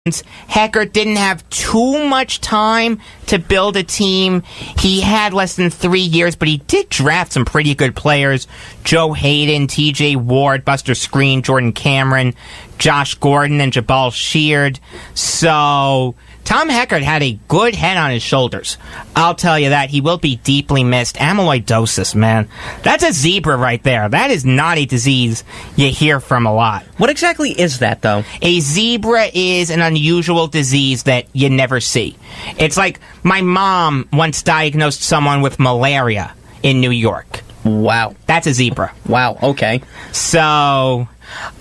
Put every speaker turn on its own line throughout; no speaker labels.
Heckert didn't have too much time to build a team. He had less than 3 years, but he did draft some pretty good players. Joe Hayden, TJ Ward, Buster Screen, Jordan Cameron, Josh Gordon, and Jabal Sheard. So Tom Heckert had a good head on his shoulders. I'll tell you that. He will be deeply missed. Amyloidosis, man. That's a zebra right there. That is not a disease you hear from a lot.
What exactly is that, though?
A zebra is an unusual disease that you never see. It's like my mom once diagnosed someone with malaria in New York.
Wow.
That's a zebra.
Wow, okay.
So,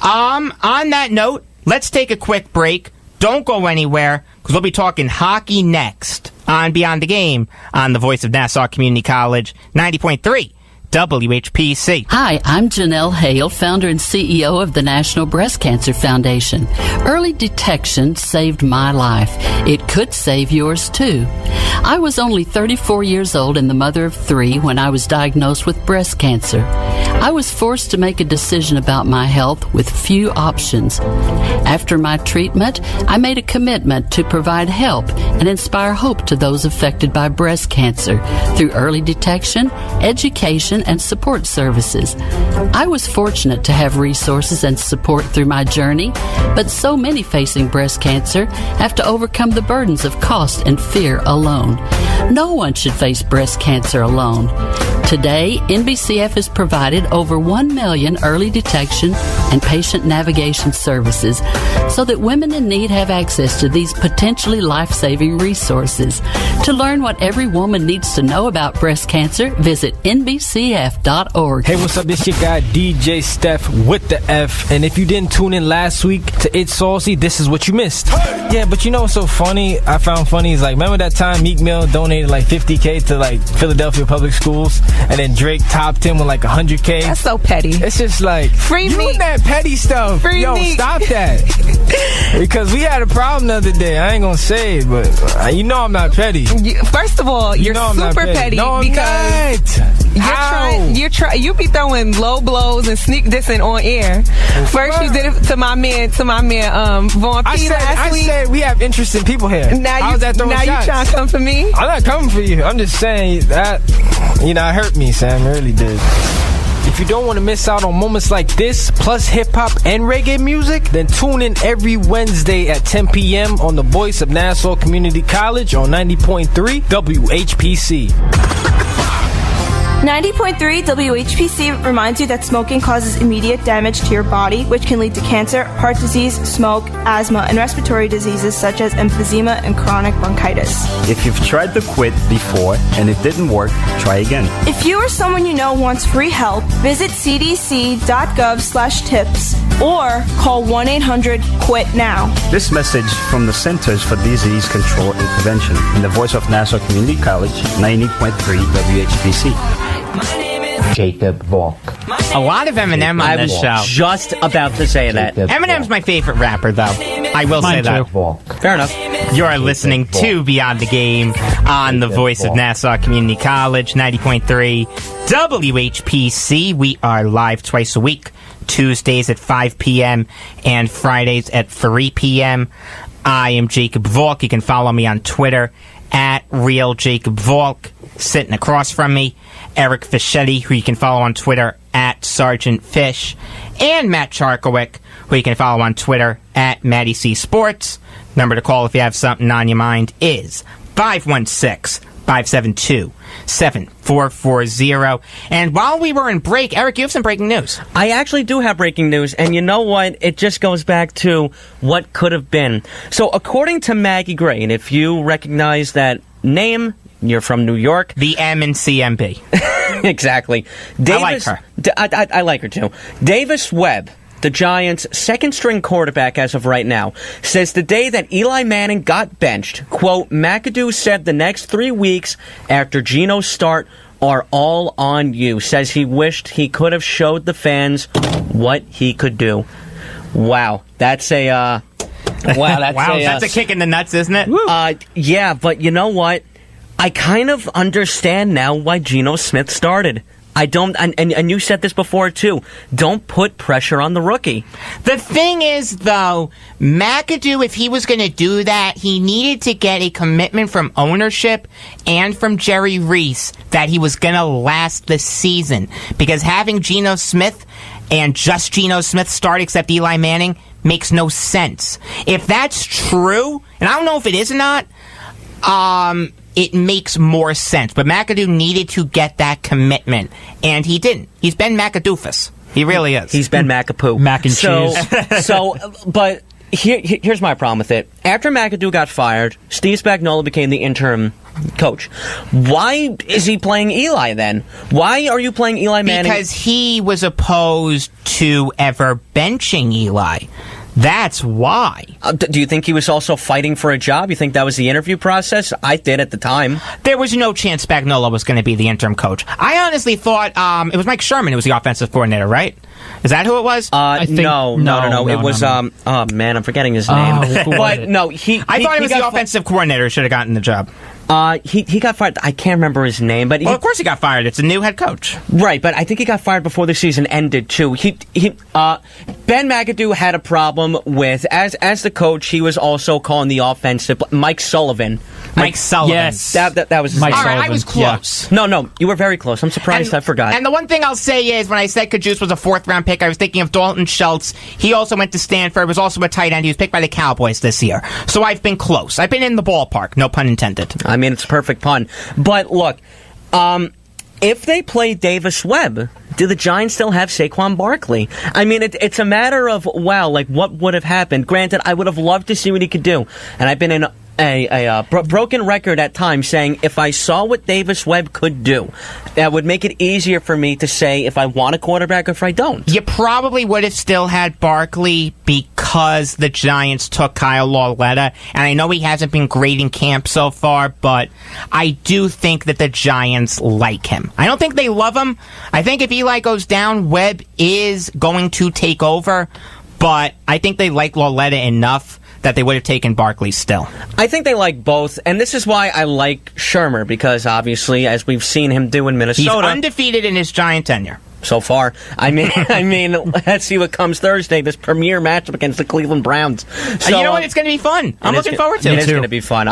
on that note, let's take a quick break. Don't go anywhere, because we'll be talking hockey next on Beyond the Game on the Voice of Nassau Community College, 90.3 WHPC.
Hi, I'm Janelle Hale, founder and CEO of the National Breast Cancer Foundation. Early detection saved my life. It could save yours too. I was only 34 years old and the mother of 3 when I was diagnosed with breast cancer. I was forced to make a decision about my health with few options. After my treatment, I made a commitment to provide help and inspire hope to those affected by breast cancer through early detection, education, and support services. I was fortunate to have resources and support through my journey, but so many facing breast cancer have to overcome the burdens of cost and fear alone. No one should face breast cancer alone. Today, NBCF has provided over 1 million early detection and patient navigation services so that women in need have access to these potentially life-saving resources. To learn what every woman needs to know about breast cancer, visit NBCF.org.
Hey, what's up? This your guy, DJ Steph with the F. And if you didn't tune in last week to It's Saucy, this is what you missed. Yeah, but you know what's so funny? I found funny is like, remember that time Meek Mill donated like $50K to like Philadelphia public schools? And then Drake topped him with like $100K.
That's so petty.
It's just like,
free
you
Meek.
and that petty stuff.
Free
Yo,
Meek.
stop that. Because we had a problem the other day. I ain't gonna say it, but you know I'm not petty.
First of all, you're super petty.
No, I'm
because
not.
You be throwing low blows and sneak dissing on air. First you did it to my man Vaughn P last week.
I said we have interesting people here.
Now you trying to come for me?
I'm not coming for you. I'm just saying that, it hurt me, Sam. It really did. If you don't want to miss out on moments like this, plus hip-hop and reggae music, then tune in every Wednesday at 10 p.m. on the Voice of Nassau Community College on 90.3 WHPC.
90.3 WHPC reminds you that smoking causes immediate damage to your body, which can lead to cancer, heart disease, smoke, asthma, and respiratory diseases such as emphysema and chronic bronchitis.
If you've tried to quit before and it didn't work, try again.
If you or someone you know wants free help, visit cdc.gov/tips or call 1-800-QUIT-NOW.
This message from the Centers for Disease Control and Prevention in the Voice of Nassau Community College, 90.3 WHPC.
Jacob Volk.
A lot of Eminem on this show.
Just about to say that.
Eminem's my favorite rapper, though. I will say that.
Fair enough.
You're listening to Beyond the Game on the Voice of Nassau Community College, 90.3 WHPC. We are live twice a week, Tuesdays at 5 p.m. and Fridays at 3 p.m. I am Jacob Volk. You can follow me on Twitter at RealJacobVolk. Sitting across from me, Eric Fischetti, who you can follow on Twitter at Sergeant Fish, and Matt Charkowick, who you can follow on Twitter at Matty C Sports. Number to call if you have something on your mind is 516-572-7440. And while we were in break, Eric, you have some breaking news.
I actually do have breaking news, and you know what? It just goes back to what could have been. So according to Maggie Gray, and if you recognize that name, you're from New York.
The M in CMB.
Exactly.
Davis,
I like her. I like her too. Davis Webb, the Giants' second-string quarterback as of right now, says the day that Eli Manning got benched, quote, McAdoo said the next 3 weeks after Geno's start are all on you. Says he wished he could have showed the fans what he could do. Wow. That's a...
that's a kick in the nuts, isn't it?
Yeah, but you know what? I kind of understand now why Geno Smith started. I don't, and you said this before too, don't put pressure on the rookie.
The thing is, though, McAdoo, if he was going to do that, he needed to get a commitment from ownership and from Jerry Reese that he was going to last the season. Because having Geno Smith and just Geno Smith start except Eli Manning makes no sense. If that's true, and I don't know if it is or not, it makes more sense. But McAdoo needed to get that commitment, and he didn't. He's Ben McAdoofus. He really is.
He's Ben McApoo.
Mac and cheese.
But here's my problem with it. After McAdoo got fired, Steve Spagnuolo became the interim coach. Why is he playing Eli then? Why are you playing Eli Manning?
Because he was opposed to ever benching Eli. That's why.
Do you think he was also fighting for a job? You think that was the interview process? I did at the time.
There was no chance Spagnuolo was going to be the interim coach. I honestly thought it was Mike Sherman who was the offensive coordinator, right? Is that who it was?
No. It was oh man, I'm forgetting his name. But no,
I thought it was the offensive coordinator who should have gotten the job.
He got fired. I can't remember his name, but
of course he got fired. It's a new head coach,
right? But I think he got fired before the season ended too. Ben McAdoo had a problem with as the coach. He was also calling the offensive Mike Sullivan.
Mike Sullivan.
Yes, that was his
Mike
name.
All right,
Sullivan.
I was close.
Yeah. No, you were very close. I'm surprised I forgot.
And the one thing I'll say is, when I said Kajus was a 4th-round pick, I was thinking of Dalton Schultz. He also went to Stanford. Was also a tight end. He was picked by the Cowboys this year. So I've been close. I've been in the ballpark. No pun intended.
I mean, it's a perfect pun. But look, if they play Davis Webb, do the Giants still have Saquon Barkley? I mean, it's a matter of, what would have happened? Granted, I would have loved to see what he could do. And I've been in a broken record at times saying if I saw what Davis Webb could do, that would make it easier for me to say if I want a quarterback or if I don't.
You probably would have still had Barkley because the Giants took Kyle Lauletta, and I know he hasn't been great in camp so far, but I do think that the Giants like him. I don't think they love him. I think if Eli goes down, Webb is going to take over, but I think they like Lauletta enough that they would have taken Barkley still.
I think they like both, and this is why I like Shermer, because obviously, as we've seen him do in Minnesota,
he's undefeated in his Giant tenure.
So far. I mean, let's see what comes Thursday, this premier matchup against the Cleveland Browns. So,
you know what? It's going to be fun. I'm looking forward to it.
It's going to be fun.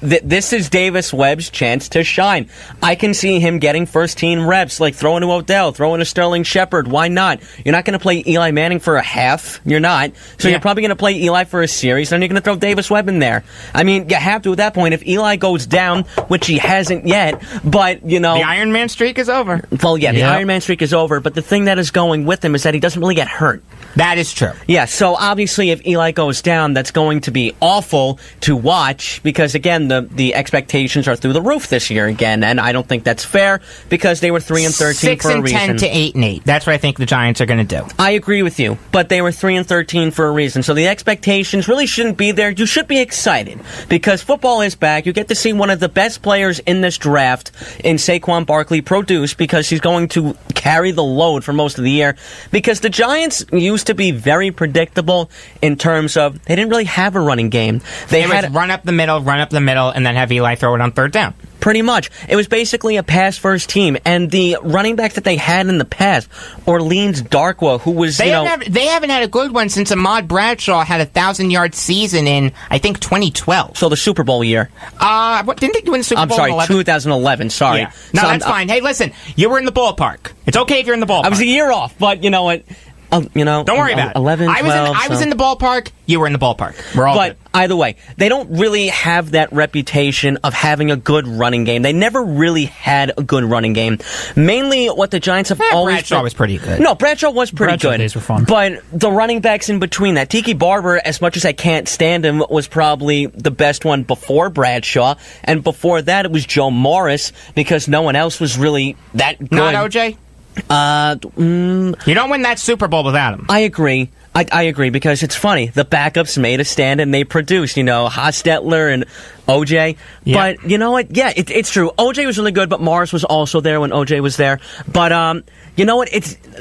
This is Davis Webb's chance to shine. I can see him getting first-team reps, like throwing to Odell, throwing to Sterling Shepard. Why not? You're not going to play Eli Manning for a half. You're not. So you're probably going to play Eli for a series, then you're going to throw Davis Webb in there. I mean, you have to at that point. If Eli goes down, which he hasn't yet, but,
The Iron Man streak is over.
Well, the Iron Man streak is over, but the thing that is going with him is that he doesn't really get hurt.
That is true.
Yeah, so obviously if Eli goes down, that's going to be awful to watch because, again, the expectations are through the roof this year again, and I don't think that's fair because they were 3-13 for a reason.
6-10 to 8-8. That's what I think the Giants are going to do.
I agree with you, but they were 3-13 for a reason, so the expectations really shouldn't be there. You should be excited because football is back. You get to see one of the best players in this draft in Saquon Barkley produce because he's going to carry the load for most of the year because the Giants used to be very predictable in terms of they didn't really have a running game. They had
run up the middle, and then have Eli throw it on 3rd down.
Pretty much. It was basically a pass-first team, and the running back that they had in the past, Orleans Darkwa, who was,
they haven't had a good one since Ahmad Bradshaw had a 1,000-yard season in, I think, 2012.
So the Super Bowl year.
Didn't they win the Super Bowl in 11?
2011, sorry.
Yeah. No, that's fine. Hey, listen, you were in the ballpark. It's okay if you're in the ballpark.
I was a year off, but you know what?
Don't worry about it.
11, 12,
I was in the ballpark. You were in the ballpark. We're all good.
Either way, they don't really have that reputation of having a good running game. They never really had a good running game. Mainly what the Giants have always
Bradshaw was pretty good.
No, Bradshaw was pretty
Bradshaw
good.
days were fun.
But the running backs in between that, Tiki Barber, as much as I can't stand him, was probably the best one before Bradshaw. And before that, it was Joe Morris because no one else was really that good.
Not OJ? You don't win that Super Bowl without him.
I agree. I agree, because it's funny. The backups made a stand and they produced, Hostetler and OJ.
Yeah.
But you know what? Yeah, it's true. OJ was really good, but Morris was also there when OJ was there. But, you know what?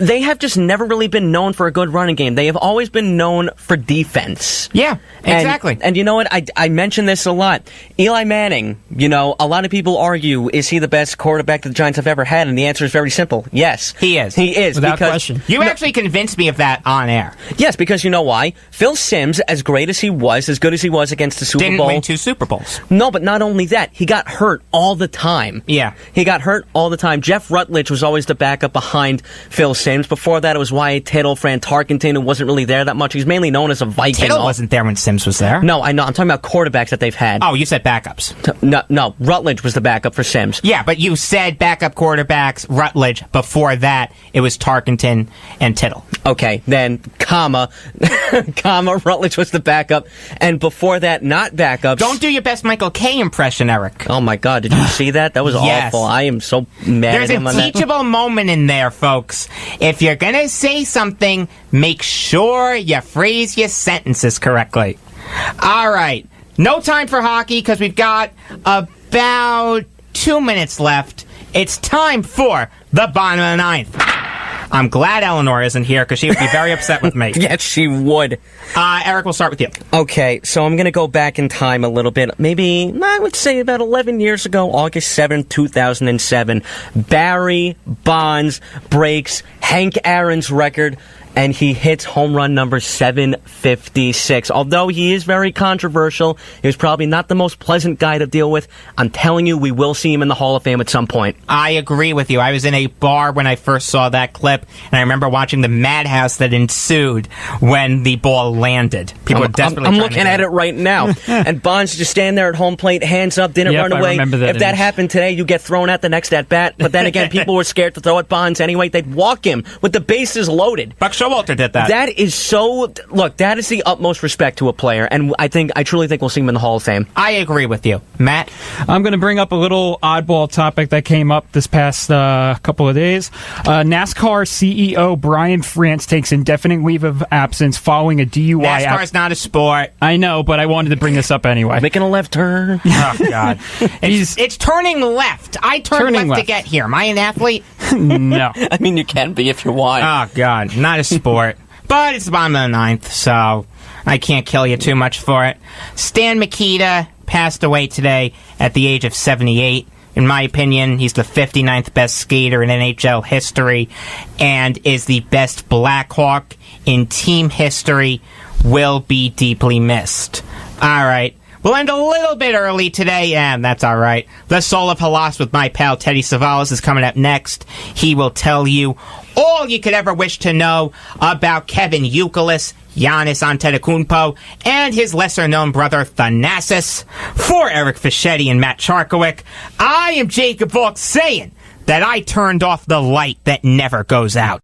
They have just never really been known for a good running game. They have always been known for defense.
Yeah, exactly.
And you know what? I mention this a lot. Eli Manning, a lot of people argue, is he the best quarterback the Giants have ever had? And the answer is very simple. Yes.
He is.
He is.
Without question.
You actually convinced me of that on air.
Yes, because you know why? Phil Simms, as great as he was, as good as he was against the Super Bowl.
Didn't win 2 Super Bowls.
No, but not only that, he got hurt all the time.
Yeah.
He got hurt all the time. Jeff Rutledge was always the backup behind Phil Simms. Before that, it was Wyatt Tittle, Fran Tarkenton, who wasn't really there that much. He's mainly known as a Viking.
Tittle wasn't there when Simms was there.
No, I know. I'm talking about quarterbacks that they've had.
Oh, you said backups.
No, Rutledge was the backup for Simms.
Yeah, but you said backup quarterbacks, Rutledge. Before that, it was Tarkenton and Tittle.
Okay, then, comma, Rutledge was the backup. And before that, not backups.
Don't do your best Michael K impression, Eric.
Oh my God, did you see that? That was
Yes.
awful. I am so mad
There's
at him
a
on that.
teachable moment in there, folks. If you're going to say something, make sure you phrase your sentences correctly. All right. No time for hockey because we've got about 2 minutes left. It's time for the bottom of the ninth. I'm glad Eleanor isn't here because she would be very upset with me.
Yes, she would.
Eric, we'll start with you.
Okay, so I'm going to go back in time a little bit. Maybe, I would say about 11 years ago, August 7th, 2007, Barry Bonds breaks Hank Aaron's record, and he hits home run number 756. Although he is very controversial, he was probably not the most pleasant guy to deal with. I'm telling you, we will see him in the Hall of Fame at some point.
I agree with you. I was in a bar when I first saw that clip, and I remember watching the madhouse that ensued when the ball landed. People were desperately
I'm
trying
looking
to
at it right now. And Bonds just standing there at home plate, hands up, didn't
Yep,
run
I
away.
remember that
If that
image.
happened today, you get thrown at the next at-bat. But then again, people were scared to throw at Bonds anyway. They'd walk him with the bases loaded.
Buck Showalter did that.
That is so... Look, that is the utmost respect to a player, and I truly think we'll see him in the Hall of Fame.
I agree with you. Matt?
I'm going to bring up a little oddball topic that came up this past couple of days. NASCAR CEO Brian France takes indefinite leave of absence following a DUI.
NASCAR's not a sport.
I know, but I wanted to bring this up anyway.
Making a left turn.
Oh, God. It's turning left. I turned left to get here. Am I an athlete?
No.
I mean, you can be if you want.
Oh, God. Not a sport. But it's the bottom of the ninth, so I can't kill you too much for it. Stan Mikita passed away today at the age of 78. In my opinion, he's the 59th best skater in NHL history and is the best Blackhawk in team history. Will be deeply missed. All right. We'll end a little bit early today, and that's all right. The Soul of Halas with my pal Teddy Savalas is coming up next. He will tell you all you could ever wish to know about Kevin Youkilis, Giannis Antetokounmpo, and his lesser-known brother Thanasis. For Eric Fischetti and Matt Charkowick, I am Jacob Volk saying that I turned off the light that never goes out.